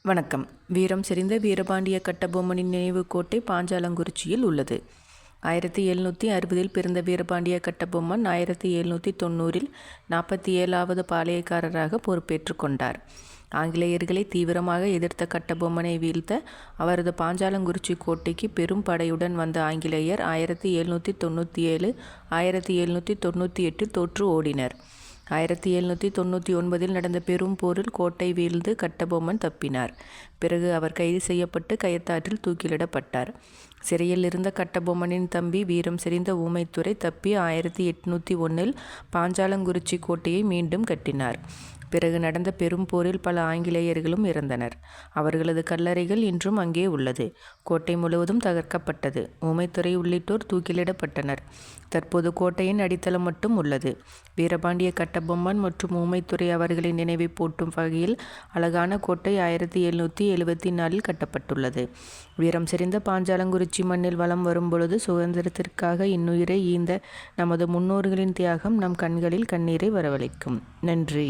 வணக்கம். வீரம் செறிந்த வீரபாண்டிய கட்டபொம்மனின் நினைவு கோட்டை பாஞ்சாலங்குறிச்சியில் உள்ளது. 1760 பிறந்த வீரபாண்டிய கட்டபொம்மன் 1790 47வது பாளையக்காரராக பொறுப்பேற்று கொண்டார். ஆங்கிலேயர்களை தீவிரமாக எதிர்த்த கட்டபொம்மனை வீழ்த்த அவரது பாஞ்சாலங்குறிச்சி கோட்டைக்கு பெரும் படையுடன் வந்த ஆங்கிலேயர் 1797 1798 தோற்று ஓடினர். 1799 நடந்த பெரும் போரில் கோட்டை வீழ்ந்து கட்டபொம்மன் தப்பினார். பிறகு அவர் கைது செய்யப்பட்டு கயத்தாற்றில் தூக்கிலிடப்பட்டார். சிறையில் இருந்த கட்டபொம்மனின் தம்பி வீரம் செறிந்த ஊமைத்துரை தப்பி 1801 பாஞ்சாலங்குறிச்சி கோட்டையை மீண்டும் கட்டினார். பிறகு நடந்த பெரும் போரில் பல ஆங்கிலேயர்களும் இறந்தனர். அவர்களது கல்லறைகள் இன்றும் அங்கே உள்ளது. கோட்டை முழுவதும் தகர்க்கப்பட்டது. ஊமைத்துரை உள்ளிட்டோர் தூக்கிலிடப்பட்டனர். தற்போது கோட்டையின் அடித்தளம் மட்டும் உள்ளது. வீரபாண்டிய கட்டபொம்மன் மற்றும் ஊமைத்துரை அவர்களின் நினைவை போற்றும் வகையில் அழகான கோட்டை 1774 கட்டப்பட்டுள்ளது. வீரம் செறிந்த பாஞ்சாலங்குறிச்சி மண்ணில் வலம் வரும் பொழுது சுதந்திரத்திற்காக இன்னுயிரை ஈந்த நமது முன்னோர்களின் தியாகம் நம் கண்களில் கண்ணீரை வரவழைக்கும். நன்றி.